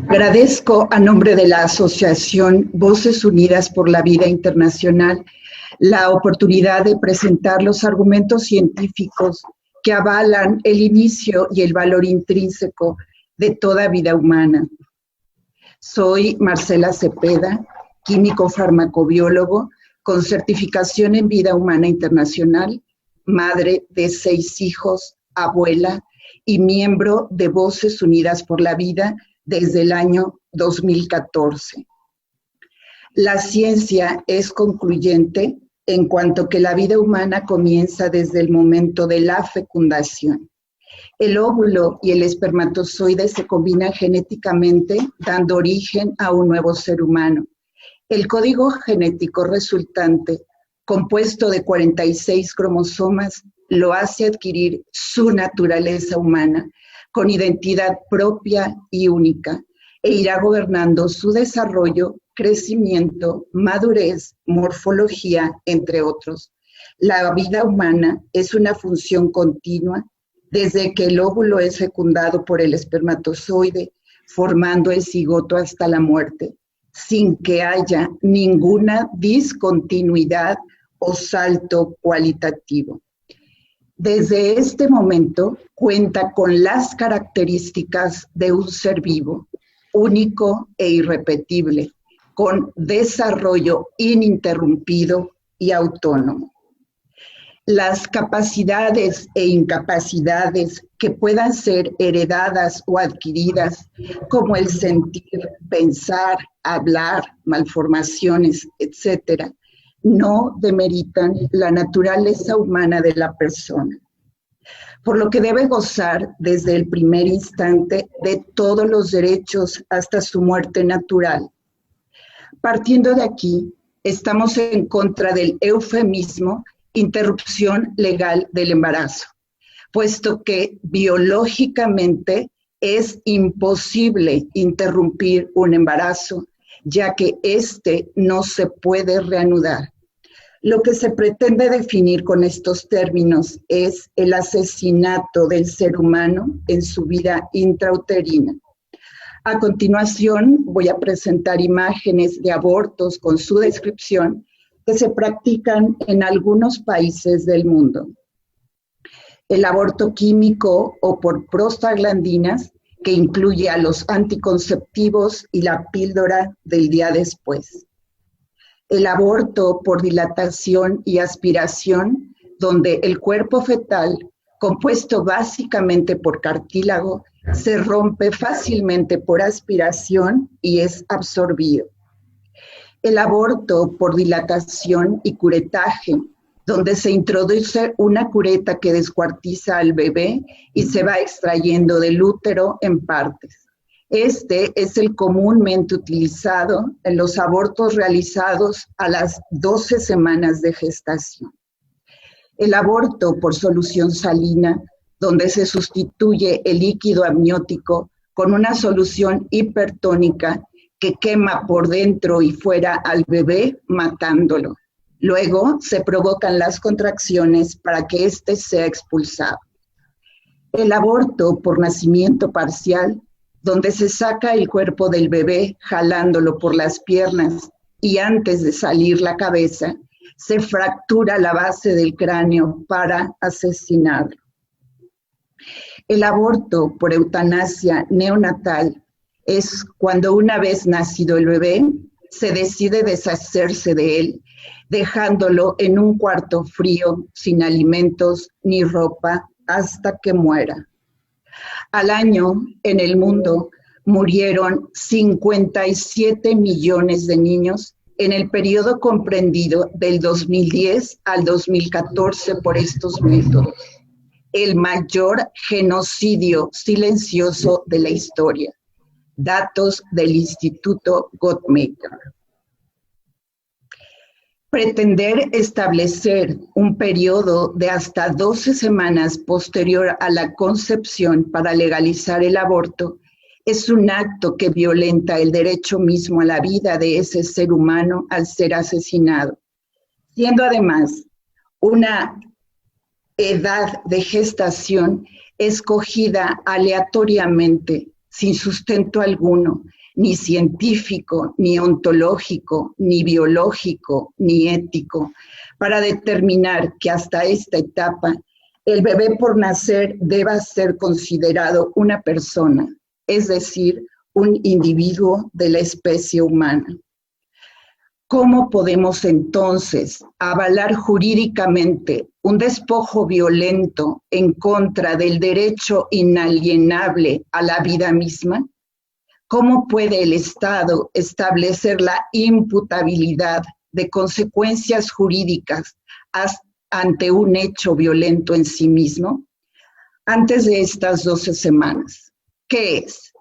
Agradezco a nombre de la Asociación Voces Unidas por la Vida Internacional la oportunidad de presentar los argumentos científicos que avalan el inicio y el valor intrínseco de toda vida humana. Soy Marcela Cepeda, químico farmacobiólogo con certificación en vida humana internacional, madre de 6 hijos, abuela y miembro de Voces Unidas por la Vida desde el año 2014. La ciencia es concluyente en cuanto que la vida humana comienza desde el momento de la fecundación. El óvulo y el espermatozoide se combinan genéticamente, dando origen a un nuevo ser humano. El código genético resultante, compuesto de 46 cromosomas, lo hace adquirir su naturaleza humana, con identidad propia y única, e irá gobernando su desarrollo, crecimiento, madurez, morfología, entre otros. La vida humana es una función continua desde que el óvulo es fecundado por el espermatozoide, formando el cigoto hasta la muerte, sin que haya ninguna discontinuidad o salto cualitativo. Desde este momento cuenta con las características de un ser vivo, único e irrepetible, con desarrollo ininterrumpido y autónomo. Las capacidades e incapacidades que puedan ser heredadas o adquiridas, como el sentir, pensar, hablar, malformaciones, etc., no demeritan la naturaleza humana de la persona, por lo que debe gozar desde el primer instante de todos los derechos hasta su muerte natural. Partiendo de aquí, estamos en contra del eufemismo interrupción legal del embarazo, puesto que biológicamente es imposible interrumpir un embarazo, ya que éste no se puede reanudar. Lo que se pretende definir con estos términos es el asesinato del ser humano en su vida intrauterina. A continuación, voy a presentar imágenes de abortos con su descripción que se practican en algunos países del mundo. El aborto químico o por prostaglandinas, que incluye a los anticonceptivos y la píldora del día después. El aborto por dilatación y aspiración, donde el cuerpo fetal, compuesto básicamente por cartílago, se rompe fácilmente por aspiración y es absorbido. El aborto por dilatación y curetaje, donde se introduce una cureta que descuartiza al bebé y se va extrayendo del útero en partes. Este es el comúnmente utilizado en los abortos realizados a las 12 semanas de gestación. El aborto por solución salina, donde se sustituye el líquido amniótico con una solución hipertónica que quema por dentro y fuera al bebé, matándolo. Luego se provocan las contracciones para que éste sea expulsado. El aborto por nacimiento parcial, donde se saca el cuerpo del bebé jalándolo por las piernas y antes de salir la cabeza, se fractura la base del cráneo para asesinarlo. El aborto por eutanasia neonatal es cuando una vez nacido el bebé, se decide deshacerse de él, dejándolo en un cuarto frío, sin alimentos ni ropa, hasta que muera. Al año, en el mundo, murieron 57 millones de niños en el periodo comprendido del 2010 al 2014 por estos métodos. El mayor genocidio silencioso de la historia. Datos del Instituto Guttmacher. Pretender establecer un periodo de hasta 12 semanas posterior a la concepción para legalizar el aborto es un acto que violenta el derecho mismo a la vida de ese ser humano al ser asesinado, siendo además una edad de gestación escogida aleatoriamente sin sustento alguno, ni científico, ni ontológico, ni biológico, ni ético, para determinar que hasta esta etapa el bebé por nacer deba ser considerado una persona, es decir, un individuo de la especie humana. ¿Cómo podemos entonces avalar jurídicamente un despojo violento en contra del derecho inalienable a la vida misma? ¿Cómo puede el Estado establecer la imputabilidad de consecuencias jurídicas ante un hecho violento en sí mismo? Antes de estas 12 semanas, ¿qué es?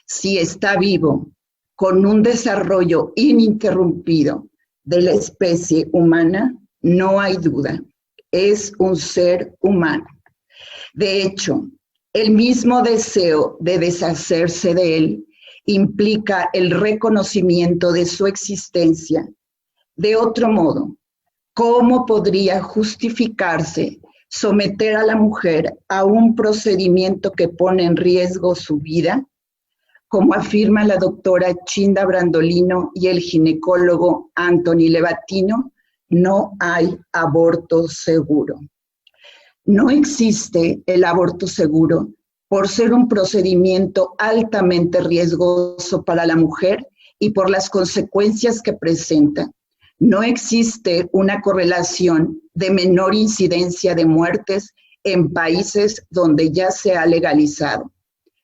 Si está vivo, con un desarrollo ininterrumpido de la especie humana, no hay duda, es un ser humano. De hecho, el mismo deseo de deshacerse de él implica el reconocimiento de su existencia. De otro modo, ¿cómo podría justificarse someter a la mujer a un procedimiento que pone en riesgo su vida? Como afirma la doctora Chinda Brandolino y el ginecólogo Anthony Levatino, no hay aborto seguro. No existe el aborto seguro por ser un procedimiento altamente riesgoso para la mujer y por las consecuencias que presenta. No existe una correlación de menor incidencia de muertes en países donde ya se ha legalizado.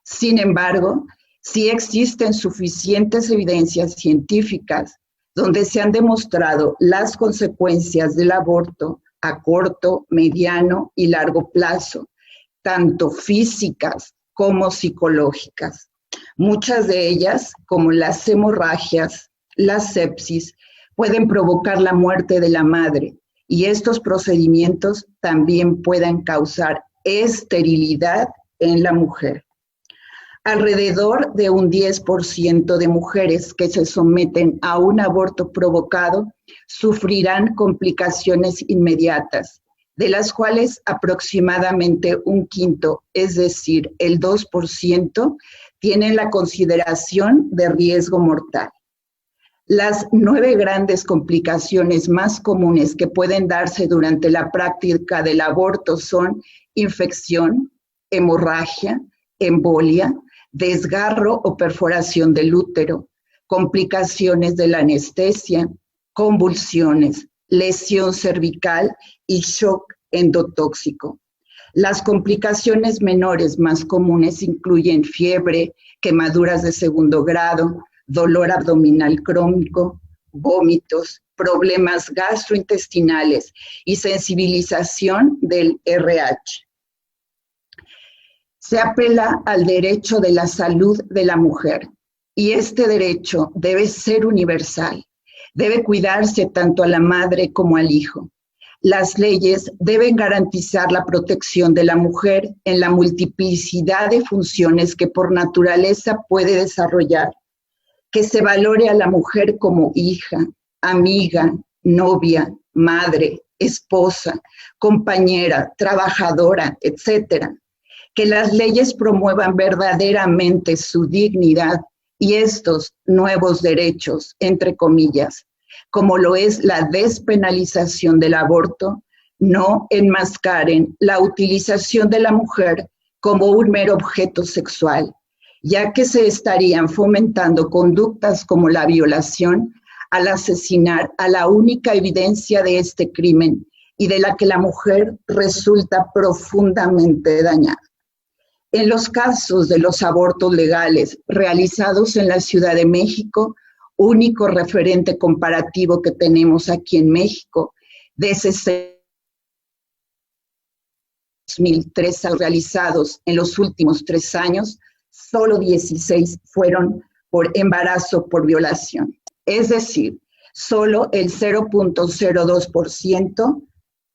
Sin embargo, sí existen suficientes evidencias científicas donde se han demostrado las consecuencias del aborto a corto, mediano y largo plazo, tanto físicas como psicológicas. Muchas de ellas, como las hemorragias, la sepsis, pueden provocar la muerte de la madre y estos procedimientos también pueden causar esterilidad en la mujer. Alrededor de un 10% de mujeres que se someten a un aborto provocado sufrirán complicaciones inmediatas, de las cuales aproximadamente un quinto, es decir, el 2%, tienen la consideración de riesgo mortal. Las 9 grandes complicaciones más comunes que pueden darse durante la práctica del aborto son infección, hemorragia, embolia, desgarro o perforación del útero, complicaciones de la anestesia, convulsiones, lesión cervical y shock endotóxico. Las complicaciones menores más comunes incluyen fiebre, quemaduras de segundo grado, dolor abdominal crónico, vómitos, problemas gastrointestinales y sensibilización del RH. Se apela al derecho de la salud de la mujer y este derecho debe ser universal. Debe cuidarse tanto a la madre como al hijo. Las leyes deben garantizar la protección de la mujer en la multiplicidad de funciones que por naturaleza puede desarrollar. Que se valore a la mujer como hija, amiga, novia, madre, esposa, compañera, trabajadora, etc. Que las leyes promuevan verdaderamente su dignidad y estos nuevos derechos, entre comillas, como lo es la despenalización del aborto, no enmascaren la utilización de la mujer como un mero objeto sexual, ya que se estarían fomentando conductas como la violación al asesinar a la única evidencia de este crimen y de la que la mujer resulta profundamente dañada. En los casos de los abortos legales realizados en la Ciudad de México, único referente comparativo que tenemos aquí en México, de 6.003 realizados en los últimos 3 años, solo 16 fueron por embarazo por violación. Es decir, solo el 0.02%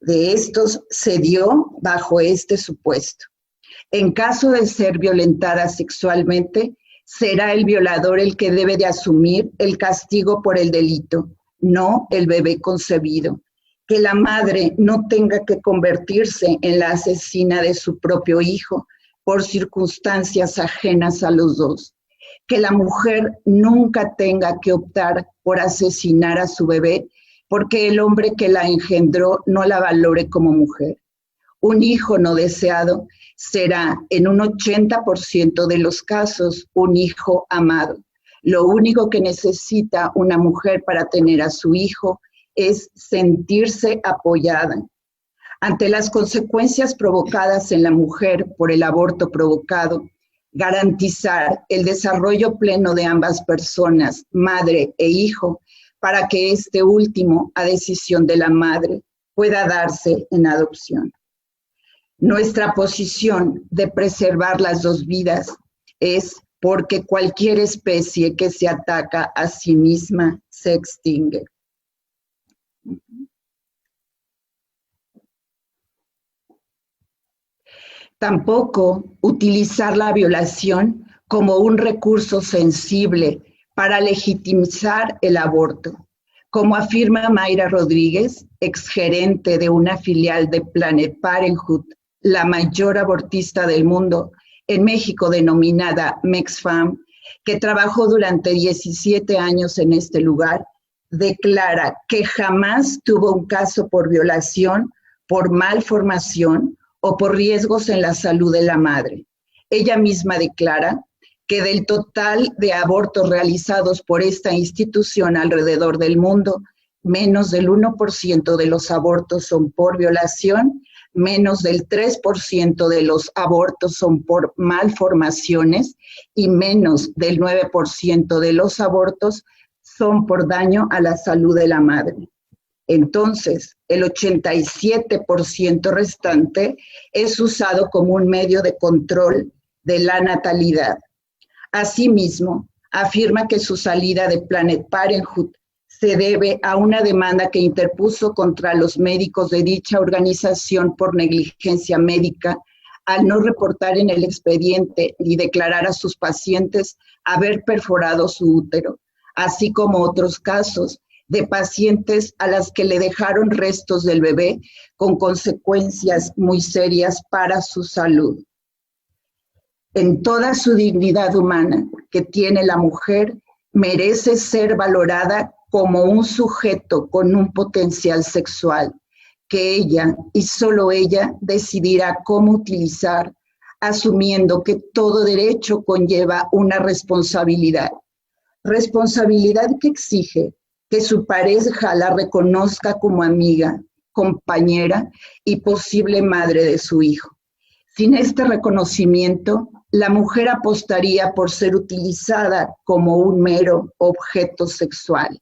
de estos se dio bajo este supuesto. En caso de ser violentada sexualmente, será el violador el que debe de asumir el castigo por el delito, no el bebé concebido. Que la madre no tenga que convertirse en la asesina de su propio hijo, por circunstancias ajenas a los dos. Que la mujer nunca tenga que optar por asesinar a su bebé porque el hombre que la engendró no la valore como mujer. Un hijo no deseado será en un 80% de los casos un hijo amado. Lo único que necesita una mujer para tener a su hijo es sentirse apoyada. Ante las consecuencias provocadas en la mujer por el aborto provocado, garantizar el desarrollo pleno de ambas personas, madre e hijo, para que este último, a decisión de la madre, pueda darse en adopción. Nuestra posición de preservar las dos vidas es porque cualquier especie que se ataca a sí misma se extingue. Tampoco utilizar la violación como un recurso sensible para legitimizar el aborto. Como afirma Mayra Rodríguez, exgerente de una filial de Planned Parenthood, la mayor abortista del mundo, en México denominada MexFam, que trabajó durante 17 años en este lugar, declara que jamás tuvo un caso por violación, por malformación o por riesgos en la salud de la madre. Ella misma declara que del total de abortos realizados por esta institución alrededor del mundo, menos del 1% de los abortos son por violación, menos del 3% de los abortos son por malformaciones y menos del 9% de los abortos son por daño a la salud de la madre. Entonces, el 87% restante es usado como un medio de control de la natalidad. Asimismo, afirma que su salida de Planned Parenthood se debe a una demanda que interpuso contra los médicos de dicha organización por negligencia médica al no reportar en el expediente y declarar a sus pacientes haber perforado su útero, así como otros casos de pacientes a las que le dejaron restos del bebé con consecuencias muy serias para su salud. En toda su dignidad humana que tiene la mujer, merece ser valorada como un sujeto con un potencial sexual, que ella y solo ella decidirá cómo utilizar, asumiendo que todo derecho conlleva una responsabilidad. Responsabilidad que exige que su pareja la reconozca como amiga, compañera y posible madre de su hijo. Sin este reconocimiento, la mujer apostaría por ser utilizada como un mero objeto sexual.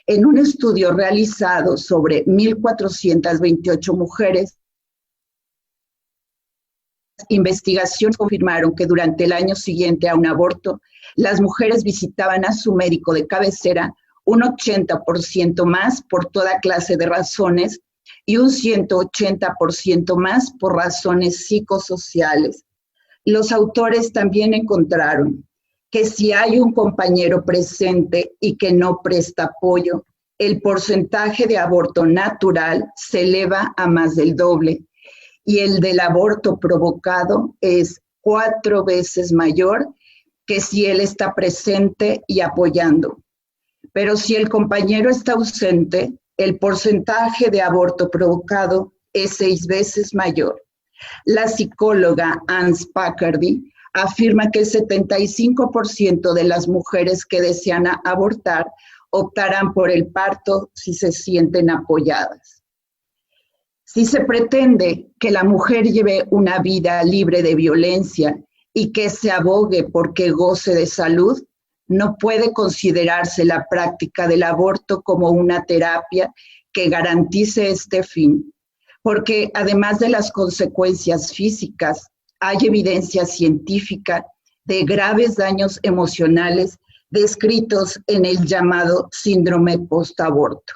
En un estudio realizado sobre 1,428 mujeres, investigaciones confirmaron que durante el año siguiente a un aborto, las mujeres visitaban a su médico de cabecera un 80% más por toda clase de razones y un 180% más por razones psicosociales. Los autores también encontraron que si hay un compañero presente y que no presta apoyo, el porcentaje de aborto natural se eleva a más del doble y el del aborto provocado es 4 veces mayor que si él está presente y apoyando. Pero si el compañero está ausente, el porcentaje de aborto provocado es 6 veces mayor. La psicóloga Ann Spaccardi afirma que el 75% de las mujeres que desean abortar optarán por el parto si se sienten apoyadas. Si se pretende que la mujer lleve una vida libre de violencia y que se abogue porque goce de salud, no puede considerarse la práctica del aborto como una terapia que garantice este fin, porque además de las consecuencias físicas, hay evidencia científica de graves daños emocionales descritos en el llamado síndrome postaborto.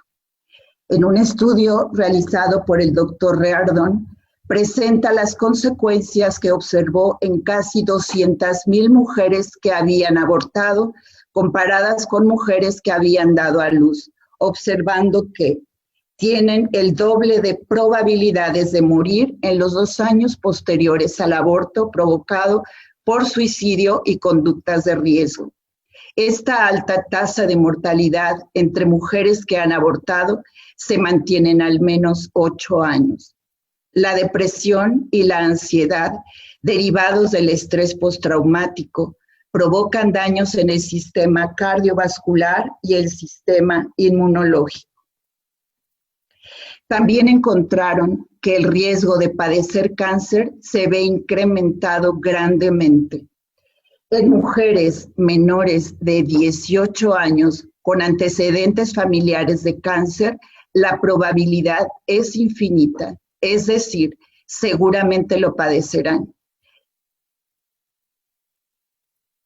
En un estudio realizado por el Dr. Reardon, presenta las consecuencias que observó en casi 200,000 mujeres que habían abortado, comparadas con mujeres que habían dado a luz, observando que tienen el doble de probabilidades de morir en los 2 años posteriores al aborto provocado por suicidio y conductas de riesgo. Esta alta tasa de mortalidad entre mujeres que han abortado se mantiene en al menos 8 años. La depresión y la ansiedad derivados del estrés postraumático provocan daños en el sistema cardiovascular y el sistema inmunológico. También encontraron que el riesgo de padecer cáncer se ve incrementado grandemente. En mujeres menores de 18 años con antecedentes familiares de cáncer, la probabilidad es infinita, es decir, seguramente lo padecerán.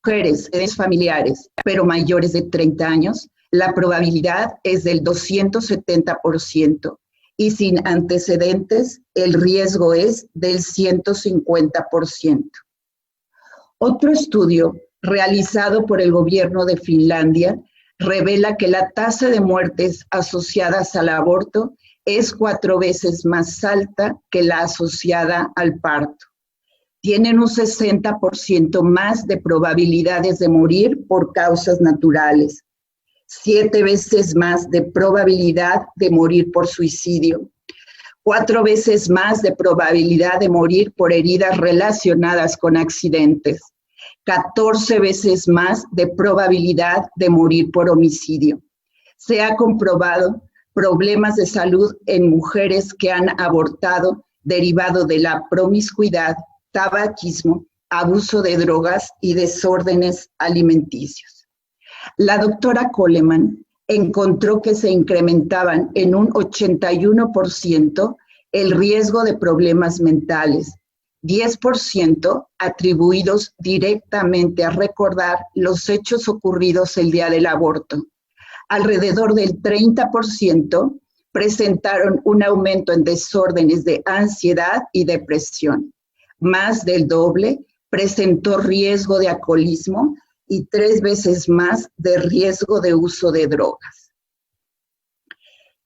Mujeres familiares, pero mayores de 30 años, la probabilidad es del 270%. Y sin antecedentes, el riesgo es del 150%. Otro estudio realizado por el gobierno de Finlandia revela que la tasa de muertes asociadas al aborto es 4 veces más alta que la asociada al parto. Tienen un 60% más de probabilidades de morir por causas naturales, 7 veces más de probabilidad de morir por suicidio, 4 veces más de probabilidad de morir por heridas relacionadas con accidentes, 14 veces más de probabilidad de morir por homicidio. Se ha comprobado problemas de salud en mujeres que han abortado derivado de la promiscuidad, tabaquismo, abuso de drogas y desórdenes alimenticios. La doctora Coleman encontró que se incrementaban en un 81% el riesgo de problemas mentales, 10% atribuidos directamente a recordar los hechos ocurridos el día del aborto. Alrededor del 30% presentaron un aumento en desórdenes de ansiedad y depresión. Más del doble presentó riesgo de alcoholismo y 3 veces más de riesgo de uso de drogas.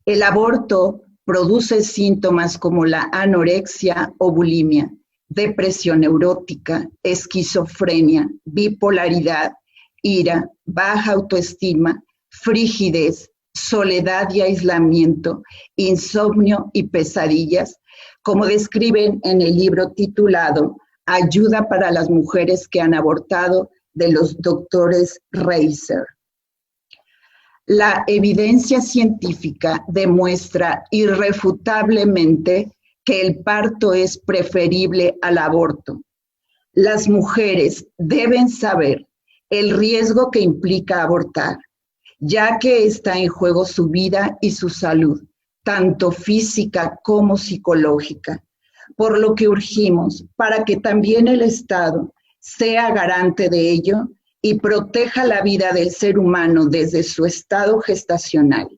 El aborto produce síntomas como la anorexia o bulimia, depresión neurótica, esquizofrenia, bipolaridad, ira, baja autoestima, frigidez, soledad y aislamiento, insomnio y pesadillas, como describen en el libro titulado Ayuda para las mujeres que han abortado, de los doctores Reiser. La evidencia científica demuestra irrefutablemente que el parto es preferible al aborto. Las mujeres deben saber el riesgo que implica abortar, ya que está en juego su vida y su salud, tanto física como psicológica, por lo que urgimos para que también el Estado sea garante de ello y proteja la vida del ser humano desde su estado gestacional.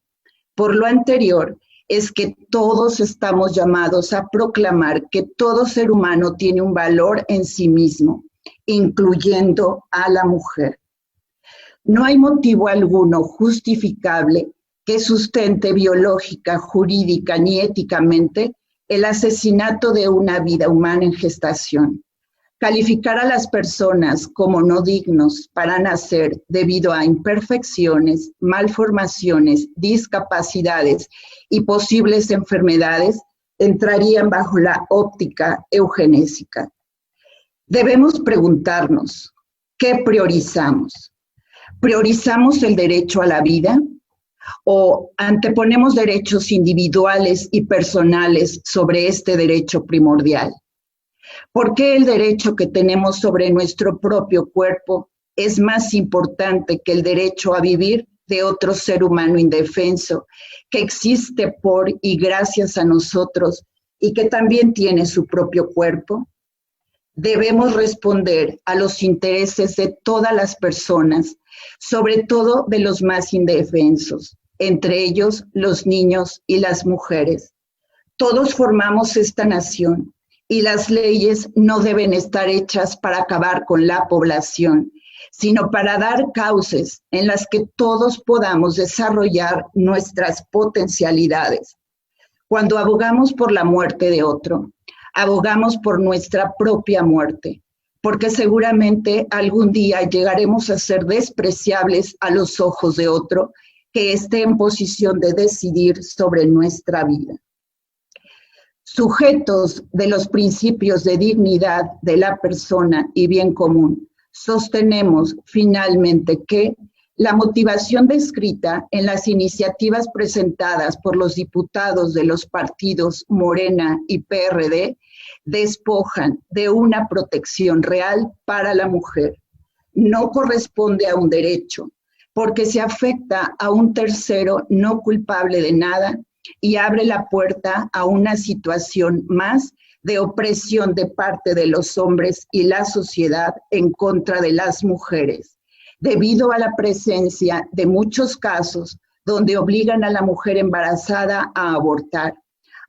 Por lo anterior, es que todos estamos llamados a proclamar que todo ser humano tiene un valor en sí mismo, incluyendo a la mujer. No hay motivo alguno justificable que sustente biológica, jurídica ni éticamente el asesinato de una vida humana en gestación. Calificar a las personas como no dignos para nacer debido a imperfecciones, malformaciones, discapacidades y posibles enfermedades entrarían bajo la óptica eugenésica. Debemos preguntarnos, ¿qué priorizamos? ¿Priorizamos el derecho a la vida o anteponemos derechos individuales y personales sobre este derecho primordial? ¿Por qué el derecho que tenemos sobre nuestro propio cuerpo es más importante que el derecho a vivir de otro ser humano indefenso que existe por y gracias a nosotros y que también tiene su propio cuerpo? Debemos responder a los intereses de todas las personas, sobre todo de los más indefensos, entre ellos los niños y las mujeres. Todos formamos esta nación. Y las leyes no deben estar hechas para acabar con la población, sino para dar cauces en las que todos podamos desarrollar nuestras potencialidades. Cuando abogamos por la muerte de otro, abogamos por nuestra propia muerte, porque seguramente algún día llegaremos a ser despreciables a los ojos de otro que esté en posición de decidir sobre nuestra vida. Sujetos de los principios de dignidad de la persona y bien común, sostenemos finalmente que la motivación descrita en las iniciativas presentadas por los diputados de los partidos Morena y PRD despojan de una protección real para la mujer. No corresponde a un derecho, porque se afecta a un tercero no culpable de nada y abre la puerta a una situación más de opresión de parte de los hombres y la sociedad en contra de las mujeres, debido a la presencia de muchos casos donde obligan a la mujer embarazada a abortar,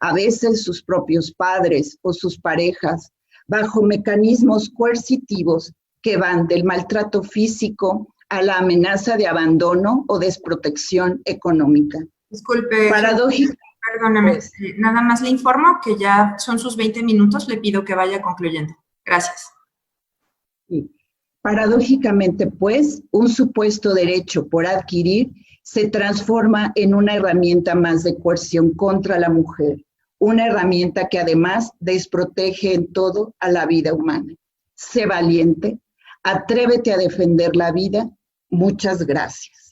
a veces sus propios padres o sus parejas, bajo mecanismos coercitivos que van del maltrato físico a la amenaza de abandono o desprotección económica. Disculpe, paradójicamente, perdóname, pues, nada más le informo que ya son sus 20 minutos, le pido que vaya concluyendo. Gracias. Sí. Paradójicamente, pues, un supuesto derecho por adquirir se transforma en una herramienta más de coerción contra la mujer, una herramienta que además desprotege en todo a la vida humana. Sé valiente, atrévete a defender la vida. Muchas gracias.